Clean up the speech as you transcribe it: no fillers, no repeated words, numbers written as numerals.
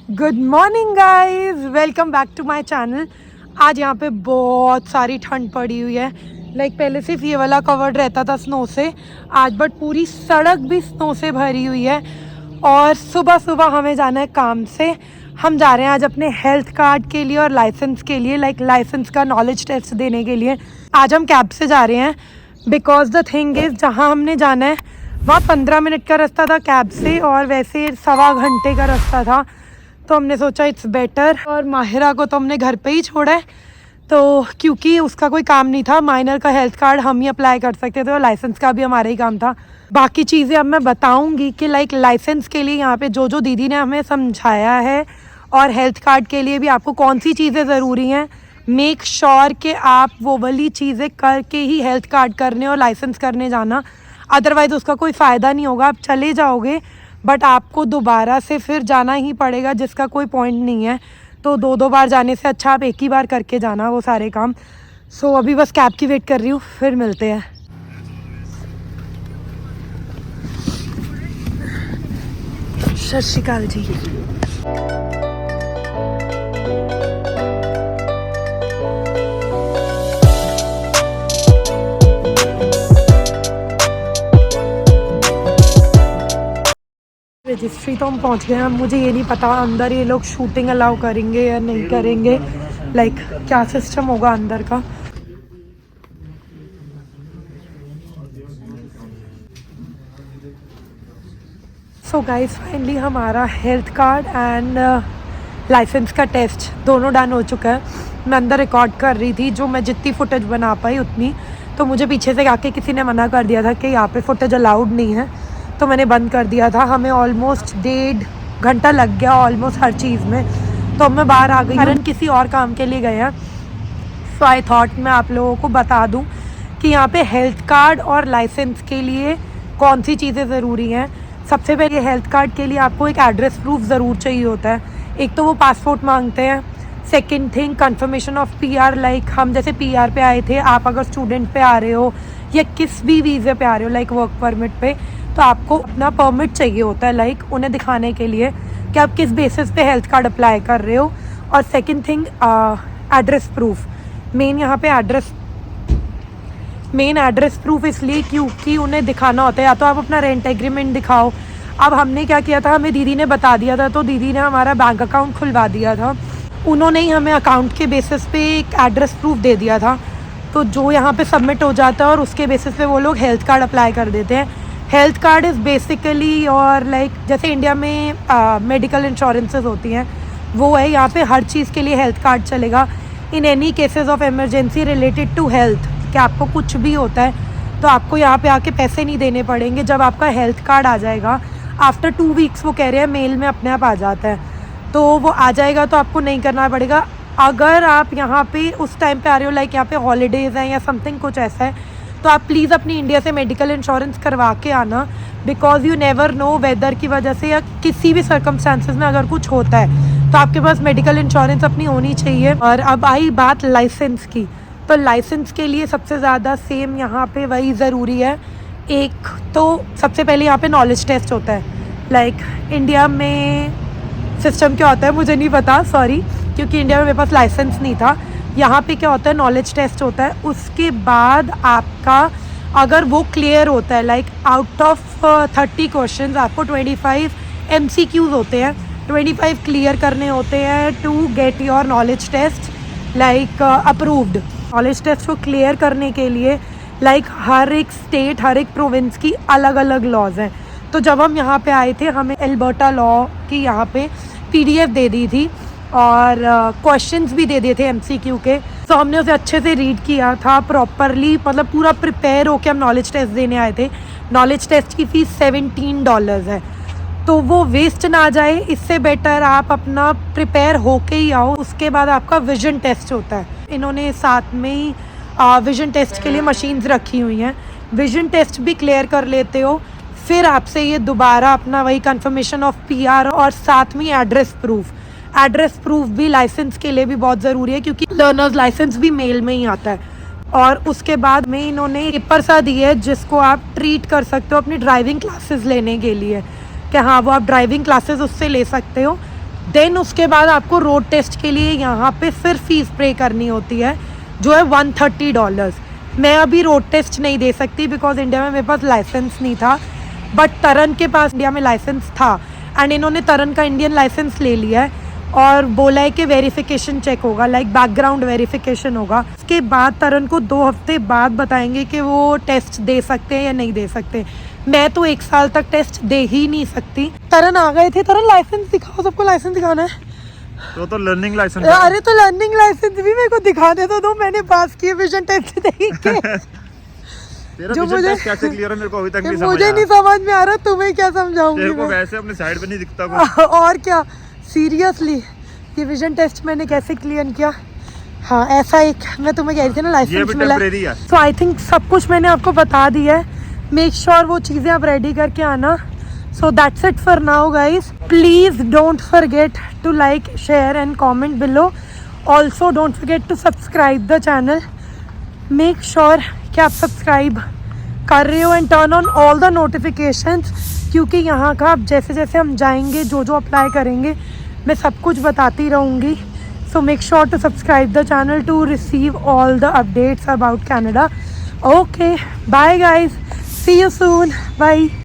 Good morning guys, welcome back to my channel. आज यहाँ पे बहुत सारी ठंड पड़ी हुई है। पहले सिर्फ ये वाला कवर्ड रहता था स्नो से, आज बट पूरी सड़क भी स्नो से भरी हुई है। और सुबह सुबह हमें जाना है काम से। हम जा रहे हैं आज अपने हेल्थ कार्ड के लिए और लाइसेंस के लिए, लाइसेंस का नॉलेज टेस्ट देने के लिए। आज हम कैब से जा रहे हैं बिकॉज द थिंग इज़ जहाँ हमने जाना है वहाँ 15 मिनट का रास्ता था कैब से, और वैसे 1.25 घंटे का रास्ता था। तो हमने सोचा इट्स बेटर। और माहिरा को तो हमने घर पे ही छोड़ा है, तो क्योंकि उसका कोई काम नहीं था। माइनर का हेल्थ कार्ड हम ही अप्लाई कर सकते थे और लाइसेंस का भी हमारा ही काम था। बाकी चीज़ें अब मैं बताऊंगी कि लाइसेंस के लिए यहाँ पे जो दीदी ने हमें समझाया है, और हेल्थ कार्ड के लिए भी आपको कौन सी चीज़ें ज़रूरी हैं। मेक श्योर कि आप वो वाली चीज़ें करके ही हेल्थ कार्ड करने और लाइसेंस करने जाना, अदरवाइज़ उसका कोई फ़ायदा नहीं होगा। आप चले जाओगे बट आपको दोबारा से फिर जाना ही पड़ेगा, जिसका कोई पॉइंट नहीं है। तो दो बार जाने से अच्छा आप एक ही बार करके जाना वो सारे काम। सो अभी बस कैब की वेट कर रही हूँ, फिर मिलते हैं। सत श्री अकाल जी। रजिस्ट्री तो हम पहुंच गए हैं। मुझे ये नहीं पता अंदर ये लोग शूटिंग अलाउ करेंगे या नहीं करेंगे, क्या सिस्टम होगा अंदर का। सो गाइस, फाइनली हमारा हेल्थ कार्ड एंड लाइसेंस का टेस्ट दोनों डन हो चुका है। मैं अंदर रिकॉर्ड कर रही थी, जो मैं जितनी फुटेज बना पाई उतनी। तो मुझे पीछे से आके किसी ने मना कर दिया था कि यहाँ पे फुटेज अलाउड नहीं है, तो मैंने बंद कर दिया था। हमें ऑलमोस्ट 1.5 घंटा लग गया ऑलमोस्ट हर चीज़ में। तो अब मैं बाहर आ गई, कारण किसी और काम के लिए गए हैं। सो आई थॉट मैं आप लोगों को बता दूं कि यहाँ पे हेल्थ कार्ड और लाइसेंस के लिए कौन सी चीज़ें ज़रूरी हैं। सबसे पहले हेल्थ कार्ड के लिए आपको एक एड्रेस प्रूफ ज़रूर चाहिए होता है। एक तो वो पासपोर्ट मांगते हैं। Second thing, confirmation of PR। हम जैसे PR पे आए थे, आप अगर स्टूडेंट पे आ रहे हो या किस भी वीज़े पे आ रहे हो वर्क परमिट पे, तो आपको अपना परमिट चाहिए होता है उन्हें दिखाने के लिए कि आप किस बेसिस पे हेल्थ कार्ड अप्लाई कर रहे हो। और second thing, address proof. Main यहाँ पे एड्रेस प्रूफ इसलिए क्योंकि उन्हें दिखाना होता है, या तो आप अपना रेंट एग्रीमेंट दिखाओ। अब हमने क्या किया था, हमें दीदी ने बता दिया था, तो दीदी ने हमारा बैंक अकाउंट खुलवा दिया था। उन्होंने ही हमें अकाउंट के बेसिस पे एक एड्रेस प्रूफ दे दिया था, तो जो यहाँ पे सबमिट हो जाता है और उसके बेसिस पे वो लोग हेल्थ कार्ड अप्लाई कर देते हैं। हेल्थ कार्ड इज़ बेसिकली, और जैसे इंडिया में मेडिकल इंश्योरेंसेज होती हैं, वो है यहाँ पे हर चीज़ के लिए हेल्थ कार्ड चलेगा। In any cases of emergency related to health, कि आपको कुछ भी होता है तो आपको यहाँ पे आके पैसे नहीं देने पड़ेंगे। जब आपका हेल्थ कार्ड आ जाएगा आफ्टर 2 वीक्स, वो कह रहे हैं मेल में अपने आप आ जाता है, तो वो आ जाएगा तो आपको नहीं करना पड़ेगा। अगर आप यहाँ पे उस टाइम पे आ रहे हो, यहाँ पे हॉलीडेज़ हैं या समथिंग कुछ ऐसा है, तो आप प्लीज़ अपनी इंडिया से मेडिकल इंश्योरेंस करवा के आना, because you never know whether की वजह से या किसी भी सर्कमस्टांसिस में अगर कुछ होता है तो आपके पास मेडिकल इंश्योरेंस अपनी होनी चाहिए। और अब आई बात लाइसेंस की, तो लाइसेंस के लिए सबसे ज़्यादा सेम यहाँ पे वही ज़रूरी है। एक तो सबसे पहले यहाँ पे नॉलेज टेस्ट होता है। इंडिया में सिस्टम क्या होता है मुझे नहीं पता, सॉरी, क्योंकि इंडिया में मेरे पास लाइसेंस नहीं था। यहाँ पे क्या होता है, नॉलेज टेस्ट होता है। उसके बाद आपका अगर वो क्लियर होता है, आउट ऑफ 30 क्वेश्चन आपको 25 MCQs होते हैं, 25 क्लियर करने होते हैं to get your knowledge test approved. Knowledge test को क्लियर करने के लिए हर एक स्टेट, हर एक प्रोविंस की अलग अलग लॉज हैं। तो जब हम यहाँ पे आए थे, हमें एल्बर्टा लॉ की यहाँ पे PDF दे दी थी और क्वेश्चंस भी दे दिए थे MCQ के। तो हमने उसे अच्छे से रीड किया था प्रॉपरली, पूरा प्रिपेयर होके हम नॉलेज टेस्ट देने आए थे। नॉलेज टेस्ट की फ़ीस $17 है, तो वो वेस्ट ना जाए, इससे बेटर आप अपना प्रिपेयर होके ही आओ। उसके बाद आपका विजन टेस्ट होता है। इन्होंने साथ में ही विजन टेस्ट के लिए मशीन्स रखी हुई हैं। विजन टेस्ट भी क्लियर कर लेते हो, फिर आपसे ये दोबारा अपना वही कंफर्मेशन ऑफ PR और साथ में एड्रेस प्रूफ भी लाइसेंस के लिए भी बहुत ज़रूरी है, क्योंकि लर्नर्स लाइसेंस भी मेल में ही आता है। और उसके बाद में इन्होंने पेपर सा दिए है जिसको आप ट्रीट कर सकते हो अपनी ड्राइविंग क्लासेस लेने के लिए, कि हाँ वो आप ड्राइविंग क्लासेस उससे ले सकते हो। देन उसके बाद आपको रोड टेस्ट के लिए यहाँ पे फिर फीस पे करनी होती है जो है $130। मैं अभी रोड टेस्ट नहीं दे सकती बिकॉज इंडिया में मेरे पास लाइसेंस नहीं था, बट तरन के पास इंडिया में लाइसेंस था एंड इन्होंने तरन का इंडियन लाइसेंस ले लिया है और बोला है कि वेरिफिकेशन चेक होगा, लाइक बैकग्राउंड वेरिफिकेशन होगा। उसके बाद तरन को 2 हफ्ते बाद बताएंगे कि वो टेस्ट दे सकते हैं या नहीं दे सकते। मैं तो 1 साल तक टेस्ट दे ही नहीं सकती। तरन आ गए थे, तरन लाइसेंस दिखाओ, सबको लाइसेंस दिखाना है। तो लर्निंग लाइसेंस। अरे तो लर्निंग लाइसेंस भी मेरे को दिखाने तो दो, मैंने पास किए विजन टेस्ट देख के। तेरा जो विजन मुझे टेस्ट कैसे क्लियर है मेरे को अभी तक नहीं समझ मुझे आया। नहीं समझ में आ रहा, तुम्हें क्या समझाऊंगी तेरे को मैं? वैसे अपने साइड पे नहीं दिखता कुछ। और क्या, सीरियसली ये विजन टेस्ट मैंने कैसे क्लियर किया? हाँ ऐसा एक मैं तुम्हें कह रही थी ना ये लाइसेंस भी मिला। टेम्परेरी है। सो आई थिंक सब कुछ मैंने आपको बता दिया है। मेक श्योर वो चीज़ें आप रेडी करके आना। So that's it for now guys. Please don't forget to like, share and comment below. Also don't forget to subscribe the channel. Make sure कि आप सब्सक्राइब कर रहे हो and turn on all the notifications, क्योंकि यहाँ का अब जैसे जैसे हम जाएंगे जो जो अप्लाई करेंगे मैं सब कुछ बताती रहूँगी। So make sure to subscribe the channel to receive all the updates about Canada. Okay bye guys, see you soon, bye.